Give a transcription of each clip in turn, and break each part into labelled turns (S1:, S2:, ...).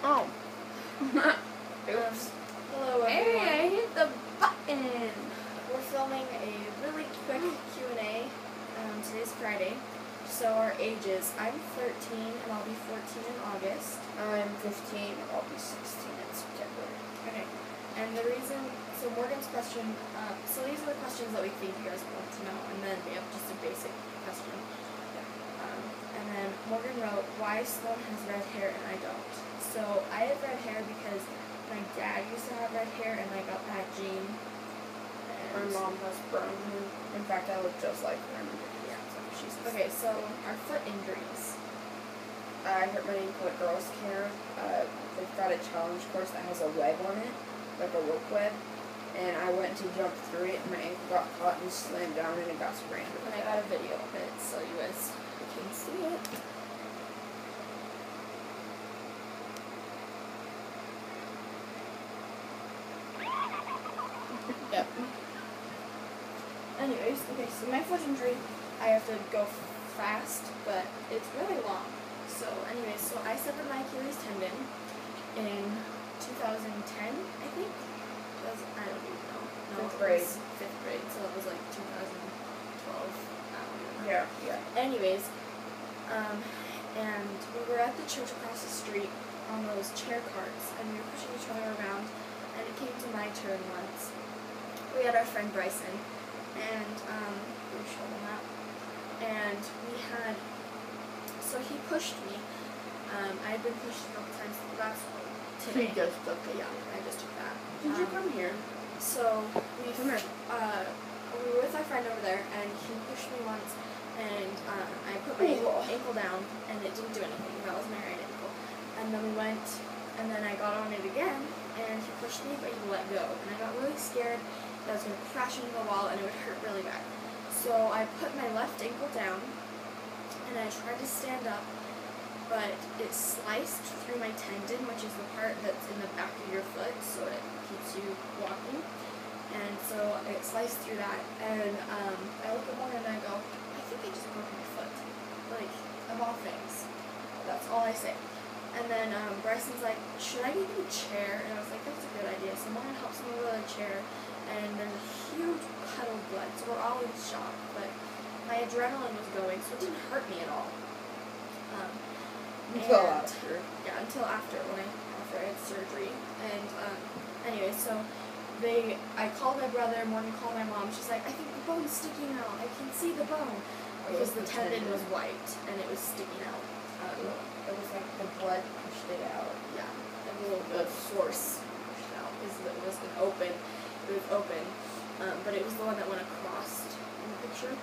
S1: Oh.
S2: Oops. Hello everyone.
S1: Hey, I hit the button.
S2: We're filming a really quick Q&A. Today's Friday. So our ages, I'm 13 and I'll be 14 in August.
S1: I'm 15. I'll be 16 in September.
S2: Okay. And the reason, so Morgan's question, so these are the questions that we think you guys want to know, and then we have just a basic question. And then Morgan wrote, why Sloan has red hair and I don't. So I have red hair because my dad used to have red hair and I got that gene.
S1: My mom has brown hair. In fact, I look just like her.
S2: Yeah. Okay, so our foot injuries.
S1: I hurt my ankle at Girls Care. They've got a challenge course that has a web on it, like a rope web. And I went to jump through it, and my ankle got caught and slammed down, and it got sprained.
S2: And I got a video of it, so you guys can see it. Yep. Anyways, okay, so my foot injury, I have to go fast, but it's really long. So anyways, so I severed my Achilles tendon in 2010, I think. I don't even know. No,
S1: Fifth grade.
S2: Fifth grade, so it was like 2012. I don't remember.
S1: Yeah.
S2: Anyways, and we were at the church across the street on those chair carts, and we were pushing each other around, and it came to my turn once. We had our friend Bryson, and we showed him that, and we had, so he pushed me. I had been pushed a couple times. That's today.
S1: You just took it.
S2: Yeah, I just took that.
S1: Did you come here?
S2: So we
S1: Come here.
S2: we were with our friend over there, and he pushed me once, and I put my ankle down, and it didn't do anything. That was my right ankle. And then we went, and then I got on it again, and he pushed me, but he let go. And I got really scared that I was going to crash into the wall, and it would hurt really bad. So I put my left ankle down, and I tried to stand up, but it sliced through my tendon, which is the part that's in the back of your foot, so it keeps you walking. And so it sliced through that, and I look at Morgan and I go, I think I just broke my foot. Like, of all things. That's all I say. And then Bryson's like, should I give you a chair? And I was like, that's a good idea. So Morgan helps me with a chair, and there's a huge puddle of blood, so we're all in shock, but my adrenaline was going, so it didn't hurt me at all.
S1: Until after.
S2: Yeah, until after I had surgery. And anyway, so I called my brother, Morgan called my mom. She's like, I think the bone's sticking out. I can see the bone. Because the tendon was white and it was sticking out.
S1: It was like the blood pushed it out.
S2: Yeah, a little bit of force pushed it out because it wasn't open. It was open, but it was the one that went across in the picture.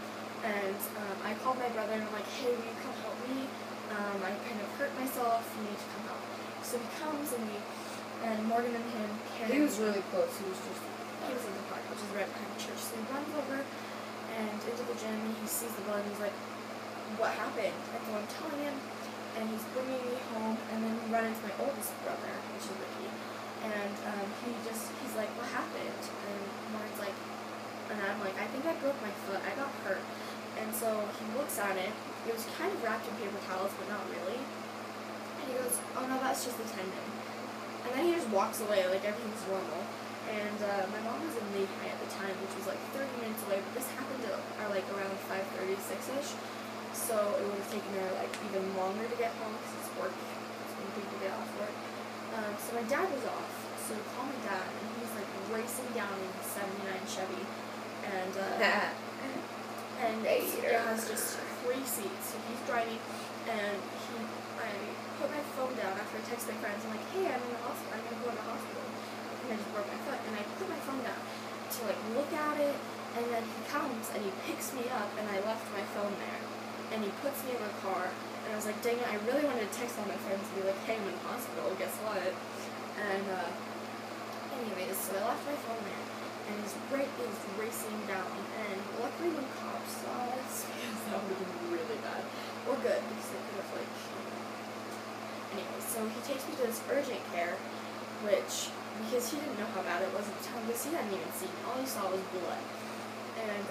S2: And I called my brother and I'm like, hey, will you come help me? I kind of hurt myself. You need to come help. So he comes and Morgan and him carry.
S1: He was really close. He was
S2: in the park, which is right behind the church. So he runs over and into the gym, and he sees the blood, and he's like, what happened? And so I'm telling him, and he's bringing me home, and then we run into my oldest brother, which is Ricky, and he's like, what happened? And Morgan's like, and I'm like, I think I broke my foot, I got hurt. And so he looks at it, it was kind of wrapped in paper towels, but not really, and he goes, oh no, that's just the tendon. And then he just walks away like everything's normal. And my mom was in Lehigh at the time, which was like 30 minutes away, but this happened like around 5:36-ish. So it would have taken her like even longer to get home because it's work. It's when people get off work. So my dad was off, so we called my dad, and he's like racing down in his '79 Chevy, and it has just 3 seats. So he's driving, and I put my phone down after I text my friends. I'm like, hey, I'm in the hospital. I'm gonna go to the hospital. And I just broke my foot, and I put my phone down to like look at it, and then he comes and he picks me up, and I left my phone there, and he puts me in the car, and I was like, dang it, I really wanted to text all my friends and be like, hey, I'm in the hospital, guess what? And anyways, so I left my phone there, and his brake is racing down, and luckily when cops saw us, because that would have been really bad, or good, because they could have like, anyway, so he takes me to this urgent care, which, because he didn't know how bad it was at the time, because he hadn't even seen it. All he saw was blood. And,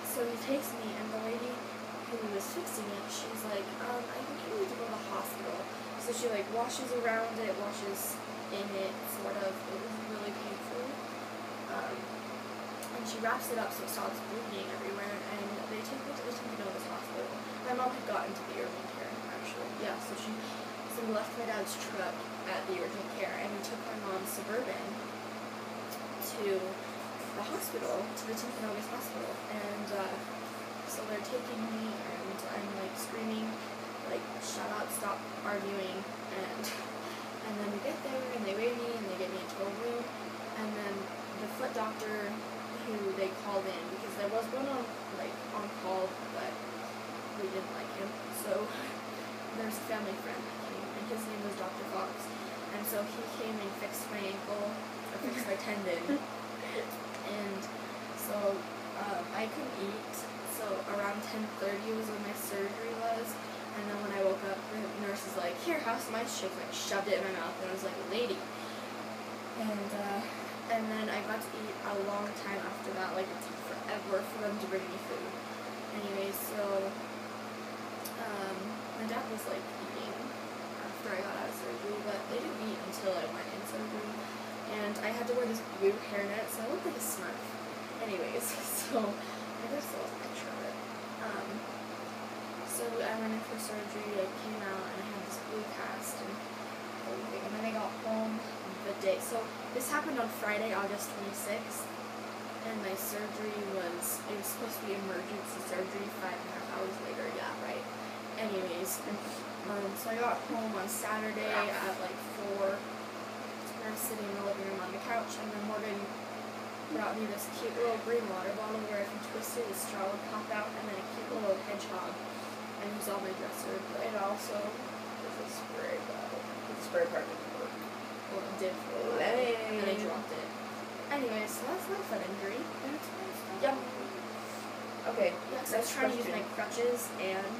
S2: so he takes me, and the lady who was fixing it, she's like, I think you need to go to the hospital. So she like washes around it, washes in it, sort of. It was really painful. And she wraps it up so it stops bleeding everywhere, and they take me to the Timpanogos Hospital. My mom had gotten to the urgent care, actually. Yeah, so we left my dad's truck at the urgent care, and we took my mom's Suburban to the hospital, to the Timpanogos Hospital, and so they're taking me, and I'm like screaming, like, shut up, stop arguing, and then we get there, and they weigh me, and they get me into a room, and then the foot doctor who they called in, because there was one on call, but we didn't like him, so there's a family friend that came, and his name was Dr. Fox, and so he came and fixed my ankle, or fixed my tendon, and so I couldn't eat, so around 10:30 was when my surgery was. And then when I woke up, the nurse was like, here, have some ice chips. Like, shoved it in my mouth, and I was like, lady. And then I got to eat a long time after that. Like, it took forever for them to bring me food. Anyway, so, my dad was, like, eating after I got out of surgery, but they didn't eat until I went in surgery. And I had to wear this blue hairnet, so I looked like a Smurf. Anyways, so, I guess that was a picture of it. So I went in for surgery, I came out, and I had this blue cast, and everything, and then I got home the day, so this happened on Friday, August 26th, and my surgery it was supposed to be emergency surgery 5.5 hours later, yeah, right, anyways, so I got home on Saturday at like 4, and I was sitting in the living room on the couch, and then Morgan brought me this cute little green water bottle where if you twisted, the straw would pop out, and then a cute little hedgehog. And it was on my dresser, but it also was a spray bottle. The spray part didn't work. Well, it did for a while, and then I dropped it. Anyway, so that's my foot injury. Yep.
S1: Okay.
S2: Yeah, so I was trying to use my crutches and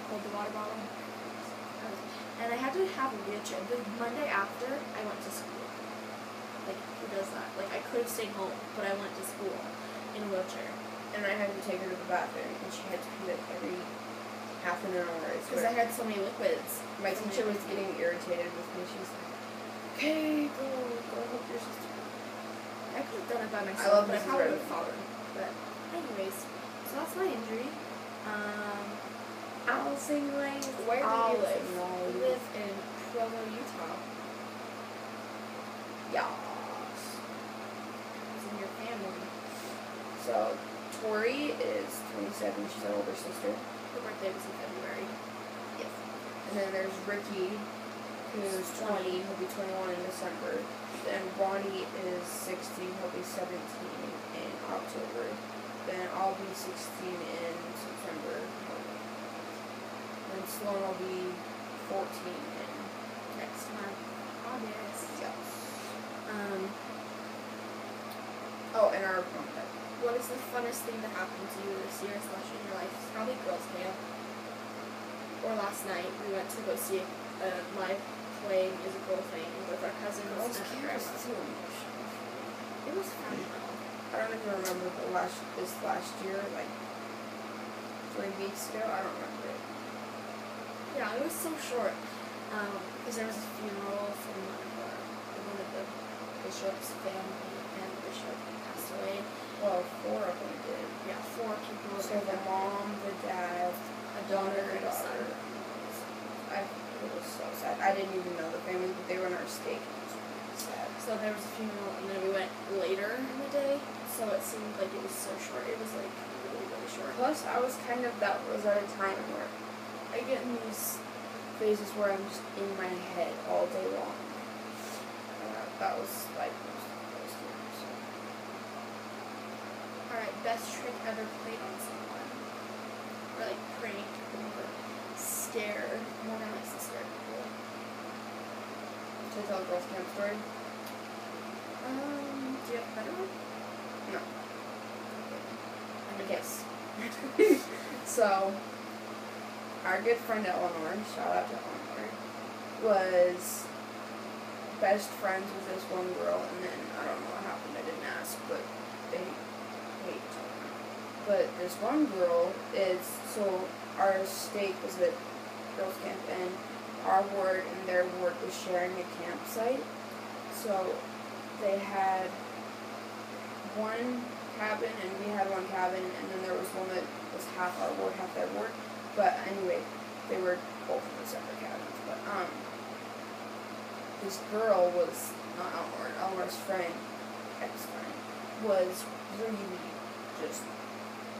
S2: hold the water bottle. And I had to have a wheelchair. The Monday after, I went to school. Like, who does that? Like, I could have stayed home, but I went to school in a wheelchair.
S1: And I had to take her to the bathroom, and she had to pee like every half an hour.
S2: Because I had so many liquids.
S1: My teacher was getting irritated with me. She was like, okay, go help your sister.
S2: I could have done it by myself, but I probably would have fallen. But anyways, so that's my injury.
S1: Allison Lane.
S2: Where do you live? I live in Provo, Utah.
S1: Yes.
S2: Who's in your family?
S1: So, Tori is 27. She's our older sister.
S2: Her birthday was in February.
S1: Yes. And then there's Ricky, who's 20. He'll be 21 in December. Then Ronnie is 16. He'll be 17 in October. Then I'll be 16 in September. And Sloan will be 14 in
S2: Next month. August.
S1: Yes. Oh, and our prom night.
S2: What is the funnest thing that happened to you this year / in your life? It's probably girls' camp. Or last night, we went to go see a live play musical thing with our cousins and our grandma. It was fun though.
S1: I don't even remember this last year, like 3 weeks ago. I don't remember it.
S2: Yeah, it was so short. Because there was a funeral from one of the bishop's family, and the bishop passed away.
S1: Well, 4 of them did.
S2: Yeah, 4 people.
S1: So the mom, the dad,
S2: a daughter, and a son.
S1: It was so sad. I didn't even know the family, but they were in our stake. It was really sad.
S2: So there was a funeral, and then we went later in the day, so it seemed like it was so short. It was like really, really short.
S1: Plus, that was at a time where I get in these phases where I'm just in my head all day long. That was like most of those years. So.
S2: Alright, best trick ever played on someone. Or like prank or scare. Morgan likes to scare people.
S1: Should I tell a girls' camp story?
S2: Do you have a better one?
S1: No.
S2: I guess.
S1: So, our good friend Eleanor, shout out to Eleanor, was best friends with this one girl, and then I don't know what happened, I didn't ask, but but this one girl is, so our stake was at girls' camp, and our ward and their ward was sharing a campsite. So they had one cabin, and we had one cabin, and then there was one that was half our ward, half their ward. But anyway, they were both in the separate cabins. But this girl was not Eleanor's friend, ex-friend, was really just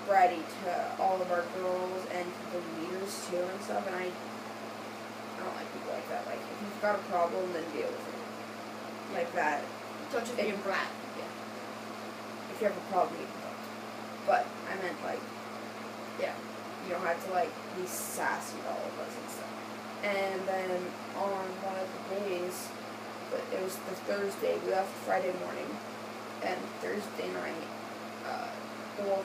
S1: bratty to all of our girls and the leaders too and stuff. And I don't like people like that. Like, if you've got a problem, then deal with it. Like that.
S2: Don't just be a brat.
S1: Yeah. If you have a problem, you can talk to me. But I meant, like, yeah, you don't have to, like, be sassy to all of us and stuff. And then on one of the days, but it was the Thursday, we left Friday morning, and Thursday night,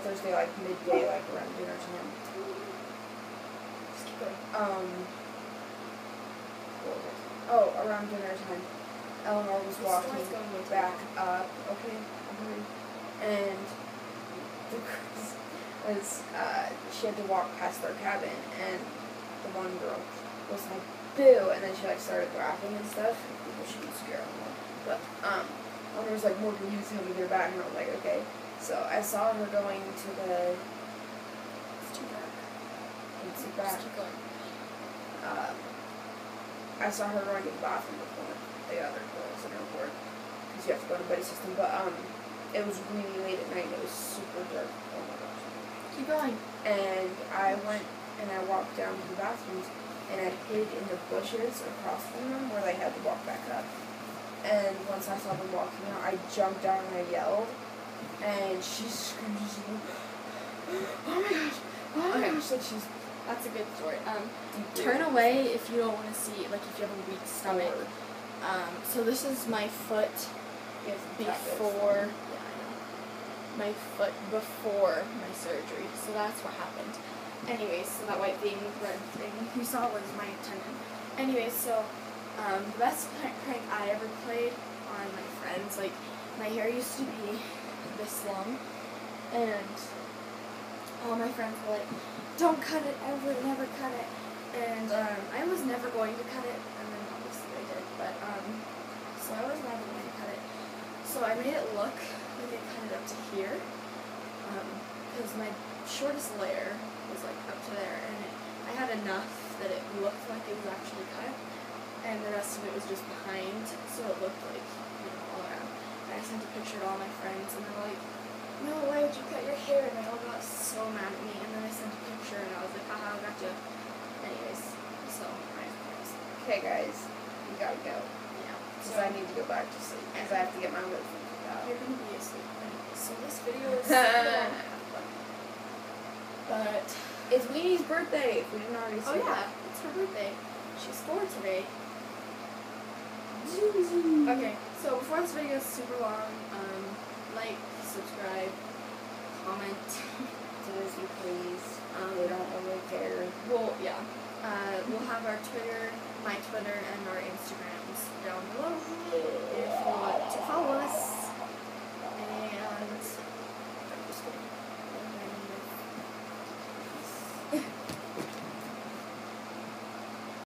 S1: Thursday, like, midday, like, around dinner time.
S2: Just keep going.
S1: Around dinner time, Eleanor was walking back up, okay, and the girls was, she had to walk past their cabin, and the one girl was like, boo, and then she, like, started laughing and stuff. People shouldn't scare Eleanor. But, Eleanor was like, Morgan, you tell me they're back, and I was like, okay. So I saw her going to the...
S2: It's too dark.
S1: Let's see back.
S2: Just keep going.
S1: I saw her going to the bathroom with one of the other girls in her ward, because you have to go to buddy system. But it was really late at night. It was super dark. Oh my gosh.
S2: Keep going.
S1: And I went and I walked down to the bathrooms, and I hid in the bushes across from them where they had to walk back up. And once I saw them walking out, I jumped out and I yelled. And she screamed, she's like, oh my gosh,
S2: Okay.
S1: Like she's
S2: That's a good story.
S1: deeply
S2: Turn away if you don't want to see, like, if you have a weak stomach. So this is my foot before, yeah, I know. My foot before my surgery. So that's what happened. Anyways, so that white thing, red thing you saw was my tendon. Anyways, so the best prank I ever played on my friends, like, my hair used to be this long, and all my friends were like, don't cut it ever, never cut it. And I was never going to cut it, and then obviously I did, but so I was never going to cut it. So I made it look like I cut it up to here, because my shortest layer was like up to there, and I had enough that it looked like it was actually cut, and the rest of it was just behind, so it looked like, you know, all around. And I sent a picture to all my friends, and they're like, no, why would you cut your hair? And they all got so mad at me, and then I sent a picture, and I was like, haha, I gotcha. Anyways, so,
S1: Okay, guys, we gotta go.
S2: yeah.
S1: Because I need to go back to sleep. Because I have to get my lip fixed out.
S2: You're gonna be asleep. Anyways, so this video is long. But
S1: It's Weenie's birthday, if we didn't already
S2: oh
S1: see
S2: yeah, it's her birthday. She's 4 today.
S1: that.
S2: Okay, so before this video is super long, like, subscribe, comment.
S1: Do as you please. We don't really care.
S2: Well, yeah. We'll have our Twitter, my Twitter, and our Instagrams down